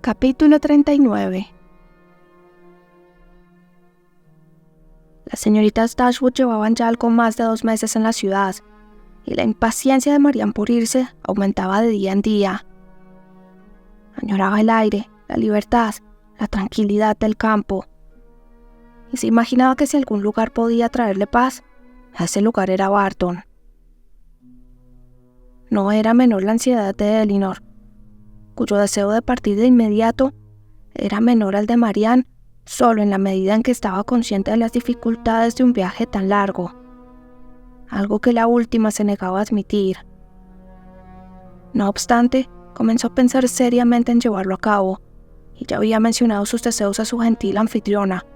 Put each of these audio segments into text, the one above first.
Capítulo 39. Las señoritas Dashwood llevaban ya algo más de 2 meses en la ciudad, y la impaciencia de Marianne por irse aumentaba de día en día. Añoraba el aire, la libertad, la tranquilidad del campo, y se imaginaba que si algún lugar podía traerle paz, ese lugar era Barton. No era menor la ansiedad de Elinor, cuyo deseo de partir de inmediato era menor al de Marianne, solo en la medida en que estaba consciente de las dificultades de un viaje tan largo, algo que la última se negaba a admitir. No obstante, comenzó a pensar seriamente en llevarlo a cabo, y ya había mencionado sus deseos a su gentil anfitriona,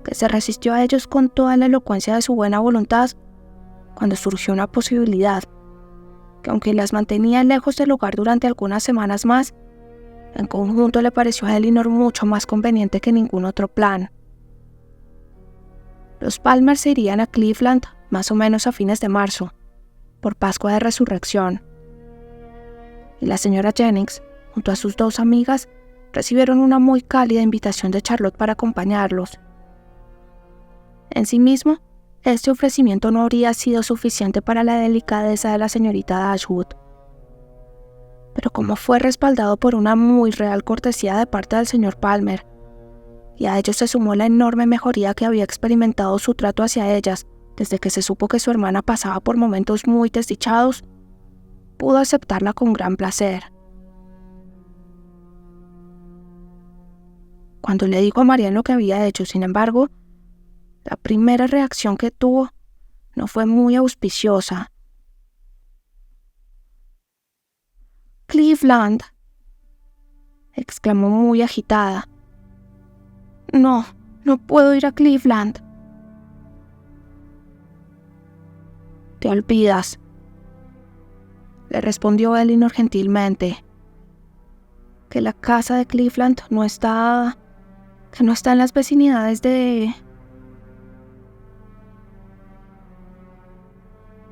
que se resistió a ellos con toda la elocuencia de su buena voluntad, cuando surgió una posibilidad, que aunque las mantenía lejos del lugar durante algunas semanas más, en conjunto le pareció a Elinor mucho más conveniente que ningún otro plan. Los Palmer se irían a Cleveland más o menos a fines de marzo, por Pascua de Resurrección, y la señora Jennings, junto a sus 2 amigas, recibieron una muy cálida invitación de Charlotte para acompañarlos. En sí mismo, este ofrecimiento no habría sido suficiente para la delicadeza de la señorita Dashwood, pero como fue respaldado por una muy real cortesía de parte del señor Palmer, y a ello se sumó la enorme mejoría que había experimentado su trato hacia ellas desde que se supo que su hermana pasaba por momentos muy desdichados, pudo aceptarla con gran placer. Cuando le dijo a Marianne lo que había hecho, sin embargo, la primera reacción que tuvo no fue muy auspiciosa. «Cleveland», exclamó muy agitada. No puedo ir a Cleveland». «Te olvidas», le respondió Elinor gentilmente, «que la casa de Cleveland no está en las vecinidades de...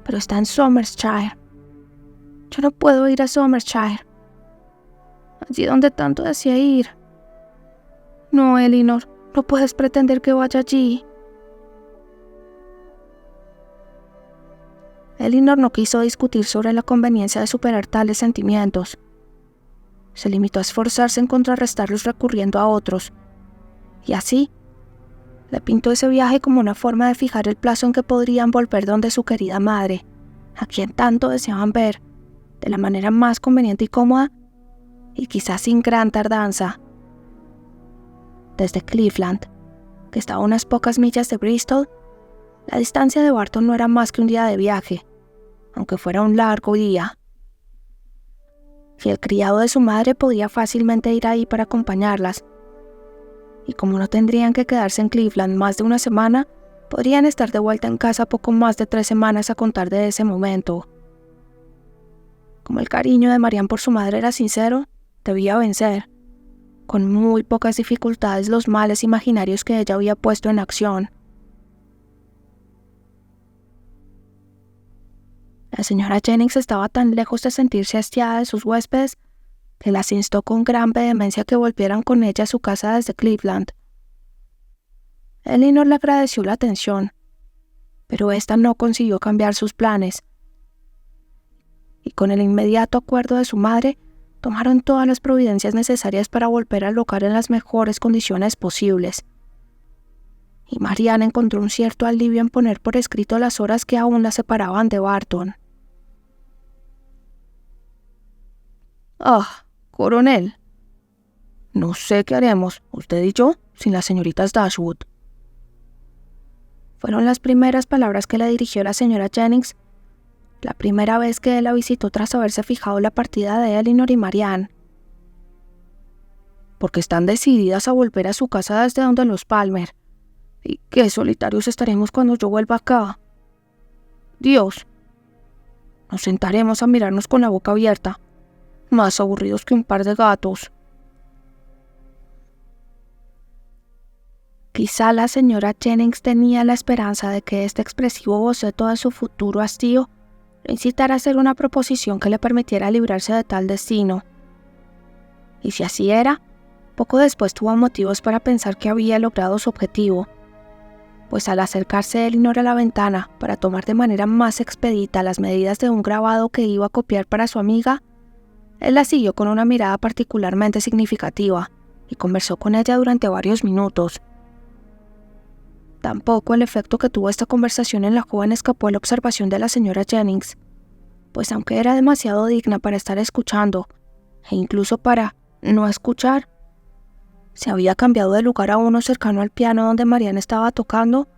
pero está en Somersetshire. Yo no puedo ir a Somersetshire, allí donde tanto desea ir. No, Elinor, no puedes pretender que vaya allí». Elinor no quiso discutir sobre la conveniencia de superar tales sentimientos. Se limitó a esforzarse en contrarrestarlos recurriendo a otros, y así le pintó ese viaje como una forma de fijar el plazo en que podrían volver donde su querida madre, a quien tanto deseaban ver, de la manera más conveniente y cómoda, y quizás sin gran tardanza. Desde Cleveland, que estaba a unas pocas millas de Bristol, la distancia de Barton no era más que un día de viaje, aunque fuera un largo día. Y el criado de su madre podía fácilmente ir ahí para acompañarlas, y como no tendrían que quedarse en Cleveland más de una semana, podrían estar de vuelta en casa poco más de 3 semanas a contar de ese momento. Como el cariño de Marianne por su madre era sincero, debía vencer, con muy pocas dificultades, los males imaginarios que ella había puesto en acción. La señora Jennings estaba tan lejos de sentirse hastiada de sus huéspedes que las instó con gran vehemencia que volvieran con ella a su casa desde Cleveland. Elinor le agradeció la atención, pero ésta no consiguió cambiar sus planes, y con el inmediato acuerdo de su madre, tomaron todas las providencias necesarias para volver al hogar en las mejores condiciones posibles. Y Marianne encontró un cierto alivio en poner por escrito las horas que aún la separaban de Barton. «Ah, coronel, no sé qué haremos, usted y yo, sin las señoritas Dashwood», fueron las primeras palabras que le dirigió la señora Jennings, la primera vez que él la visitó tras haberse fijado la partida de Elinor y Marianne. «Porque están decididas a volver a su casa desde donde los Palmer. Y qué solitarios estaremos cuando yo vuelva acá. Dios, nos sentaremos a mirarnos con la boca abierta, más aburridos que un par de gatos». Quizá la señora Jennings tenía la esperanza de que este expresivo boceto de su futuro hastío lo incitara a hacer una proposición que le permitiera librarse de tal destino. Y si así era, poco después tuvo motivos para pensar que había logrado su objetivo, pues al acercarse Elinor a la ventana para tomar de manera más expedita las medidas de un grabado que iba a copiar para su amiga, él la siguió con una mirada particularmente significativa y conversó con ella durante varios minutos. Tampoco el efecto que tuvo esta conversación en la joven escapó a la observación de la señora Jennings, pues aunque era demasiado digna para estar escuchando, e incluso para no escuchar, se había cambiado de lugar a uno cercano al piano donde Marianne estaba tocando,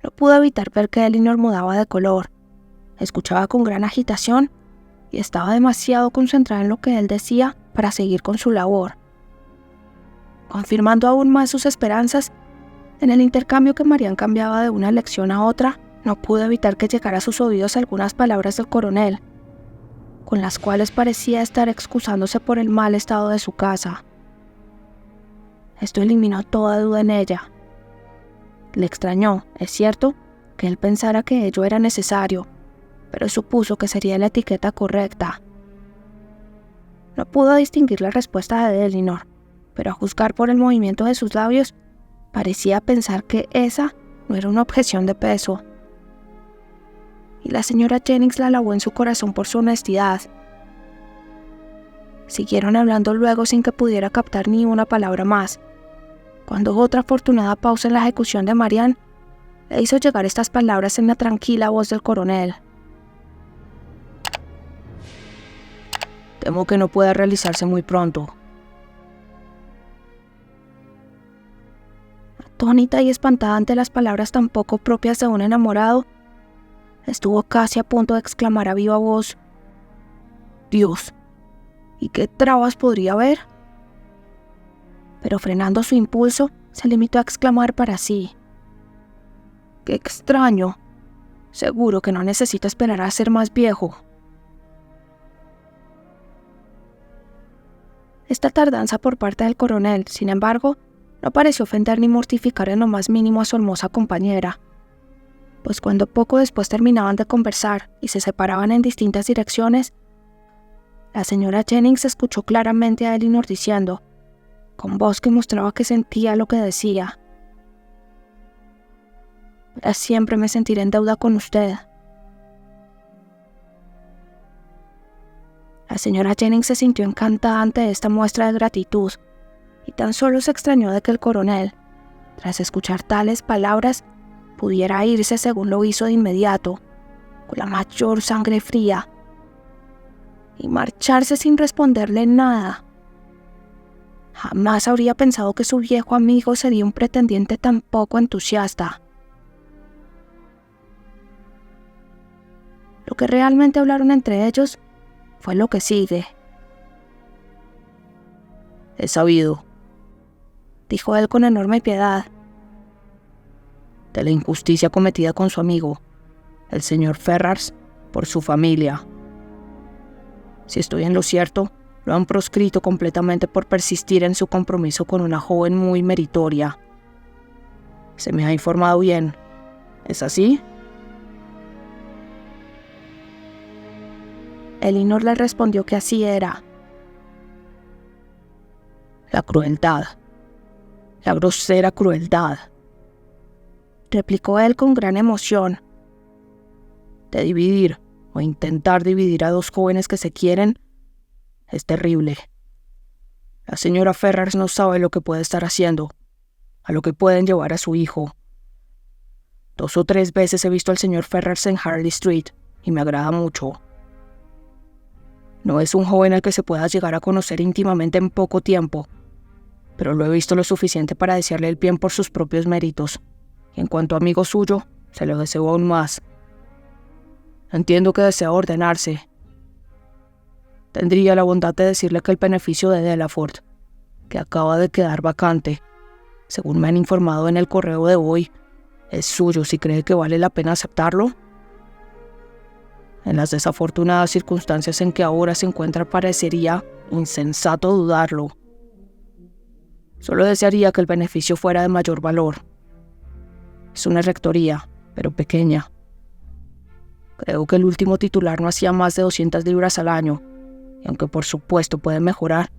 no pudo evitar ver que Elinor mudaba de color, escuchaba con gran agitación y estaba demasiado concentrada en lo que él decía para seguir con su labor. Confirmando aún más sus esperanzas, en el intercambio que Marianne cambiaba de una lección a otra, no pudo evitar que llegara a sus oídos algunas palabras del coronel, con las cuales parecía estar excusándose por el mal estado de su casa. Esto eliminó toda duda en ella. Le extrañó, es cierto, que él pensara que ello era necesario, pero supuso que sería la etiqueta correcta. No pudo distinguir la respuesta de Elinor, pero a juzgar por el movimiento de sus labios, parecía pensar que esa no era una objeción de peso. Y la señora Jennings la alabó en su corazón por su honestidad. Siguieron hablando luego sin que pudiera captar ni una palabra más, cuando otra afortunada pausa en la ejecución de Marianne le hizo llegar estas palabras en la tranquila voz del coronel. Temo que no pueda realizarse muy pronto. Atónita y espantada ante las palabras tan poco propias de un enamorado, estuvo casi a punto de exclamar a viva voz: «Dios, ¿y qué trabas podría haber?». Pero frenando su impulso, se limitó a exclamar para sí: «¡Qué extraño! Seguro que no necesita esperar a ser más viejo». Esta tardanza por parte del coronel, sin embargo, no pareció ofender ni mortificar en lo más mínimo a su hermosa compañera, pues cuando poco después terminaban de conversar y se separaban en distintas direcciones, la señora Jennings escuchó claramente a Elinor diciendo, con voz que mostraba que sentía lo que decía: «Para siempre me sentiré en deuda con usted». La señora Jennings se sintió encantada ante esta muestra de gratitud, y tan solo se extrañó de que el coronel, tras escuchar tales palabras, pudiera irse según lo hizo de inmediato, con la mayor sangre fría, y marcharse sin responderle nada. Jamás habría pensado que su viejo amigo sería un pretendiente tan poco entusiasta. Lo que realmente hablaron entre ellos fue lo que sigue. «He sabido», dijo él con enorme piedad, «de la injusticia cometida con su amigo, el señor Ferrars, por su familia. Si estoy en lo cierto, lo han proscrito completamente por persistir en su compromiso con una joven muy meritoria. Se me ha informado bien. ¿Es así?». Elinor le respondió que así era. «La crueldad, la grosera crueldad», replicó él con gran emoción, «de dividir o intentar dividir a dos jóvenes que se quieren es terrible. La señora Ferrars no sabe lo que puede estar haciendo, a lo que pueden llevar a su hijo. 2 o 3 veces he visto al señor Ferrars en Harley Street y me agrada mucho. No es un joven al que se pueda llegar a conocer íntimamente en poco tiempo, pero lo he visto lo suficiente para desearle el bien por sus propios méritos, y en cuanto a amigo suyo, se lo deseo aún más. Entiendo que desea ordenarse. Tendría la bondad de decirle que el beneficio de Delaford, que acaba de quedar vacante, según me han informado en el correo de hoy, es suyo si cree que vale la pena aceptarlo. En las desafortunadas circunstancias en que ahora se encuentra, parecería insensato dudarlo. Solo desearía que el beneficio fuera de mayor valor. Es una rectoría, pero pequeña. Creo que el último titular no hacía más de 200 libras al año, y aunque por supuesto puede mejorar,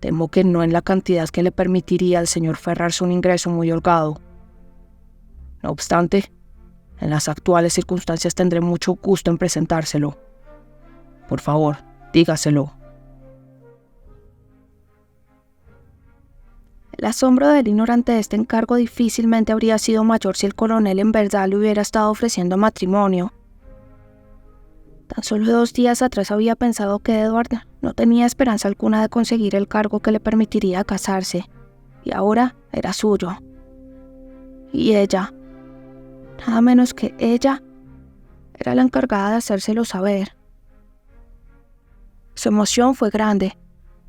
Temo que no en la cantidad que le permitiría al señor Ferrars un ingreso muy holgado. No obstante, en las actuales circunstancias tendré mucho gusto en presentárselo. Por favor, dígaselo. El asombro de Elinor ante este encargo difícilmente habría sido mayor si el coronel en verdad le hubiera estado ofreciendo matrimonio. Tan solo 2 días atrás había pensado que Edward no tenía esperanza alguna de conseguir el cargo que le permitiría casarse, y ahora era suyo. Y ella, nada menos que ella, era la encargada de hacérselo saber. Su emoción fue grande,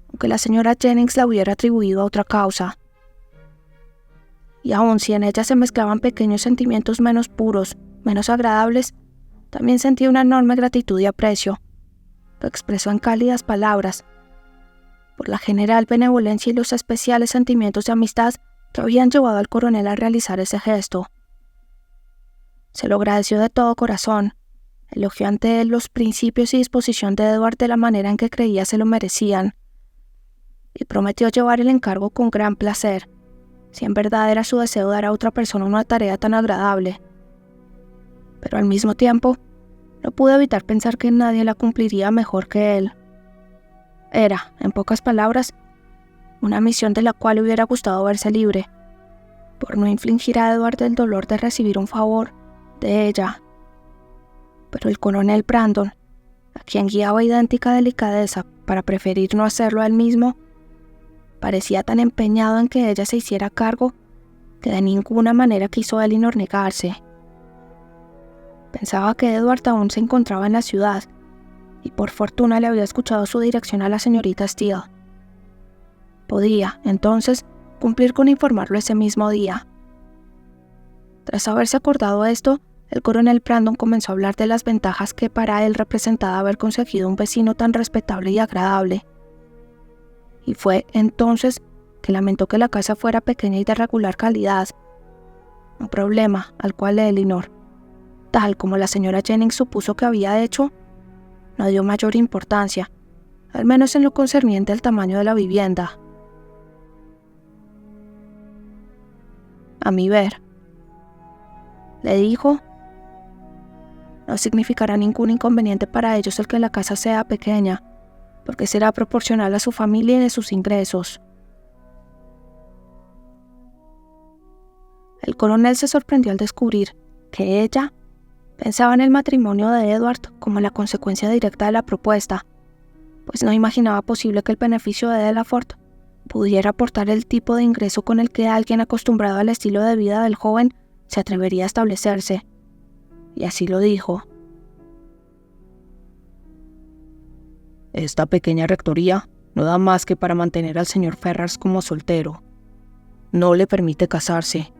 aunque la señora Jennings la hubiera atribuido a otra causa. Y aun si en ella se mezclaban pequeños sentimientos menos puros, menos agradables, también sentía una enorme gratitud y aprecio, que expresó en cálidas palabras, por la general benevolencia y los especiales sentimientos de amistad que habían llevado al coronel a realizar ese gesto. Se lo agradeció de todo corazón, elogió ante él los principios y disposición de Edward de la manera en que creía se lo merecían, y prometió llevar el encargo con gran placer, si en verdad era su deseo dar a otra persona una tarea tan agradable. Pero al mismo tiempo, no pudo evitar pensar que nadie la cumpliría mejor que él. Era, en pocas palabras, una misión de la cual le hubiera gustado verse libre, por no infligir a Edward el dolor de recibir un favor de ella. Pero el coronel Brandon, a quien guiaba idéntica delicadeza para preferir no hacerlo a él mismo, parecía tan empeñado en que ella se hiciera cargo que de ninguna manera quiso Elinor negarse. Pensaba que Edward aún se encontraba en la ciudad y por fortuna le había escuchado su dirección a la señorita Steele. Podía, entonces, cumplir con informarlo ese mismo día. Tras haberse acordado esto, el coronel Brandon comenzó a hablar de las ventajas que para él representaba haber conseguido un vecino tan respetable y agradable. Y fue entonces que lamentó que la casa fuera pequeña y de regular calidad, un problema al cual Elinor, tal como la señora Jennings supuso que había hecho, no dio mayor importancia, al menos en lo concerniente al tamaño de la vivienda. A mi ver, le dijo, no significará ningún inconveniente para ellos el que la casa sea pequeña, porque será proporcional a su familia y de sus ingresos. El coronel se sorprendió al descubrir que ella pensaba en el matrimonio de Edward como la consecuencia directa de la propuesta, pues no imaginaba posible que el beneficio de Delaford pudiera aportar el tipo de ingreso con el que alguien acostumbrado al estilo de vida del joven se atrevería a establecerse. Y así lo dijo. Esta pequeña rectoría no da más que para mantener al señor Ferrars como soltero. No le permite casarse.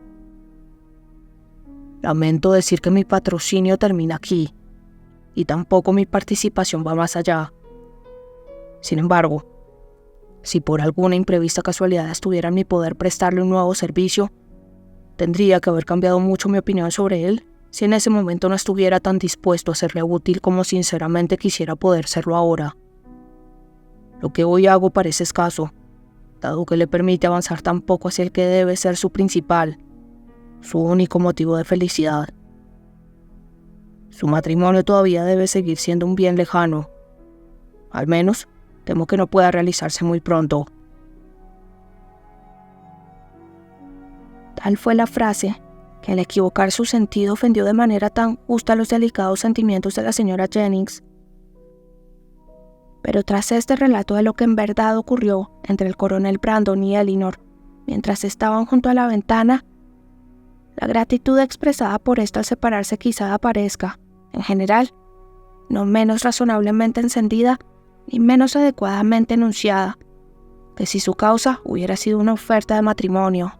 Lamento decir que mi patrocinio termina aquí, y tampoco mi participación va más allá. Sin embargo, si por alguna imprevista casualidad estuviera en mi poder prestarle un nuevo servicio, tendría que haber cambiado mucho mi opinión sobre él si en ese momento no estuviera tan dispuesto a serle útil como sinceramente quisiera poder serlo ahora. Lo que hoy hago parece escaso, dado que le permite avanzar tan poco hacia el que debe ser su principal, su único motivo de felicidad. Su matrimonio todavía debe seguir siendo un bien lejano. Al menos, temo que no pueda realizarse muy pronto. Tal fue la frase que al equivocar su sentido ofendió de manera tan justa los delicados sentimientos de la señora Jennings. Pero tras este relato de lo que en verdad ocurrió entre el coronel Brandon y Elinor, mientras estaban junto a la ventana, la gratitud expresada por esto al separarse quizá aparezca, en general, no menos razonablemente encendida ni menos adecuadamente enunciada, que si su causa hubiera sido una oferta de matrimonio.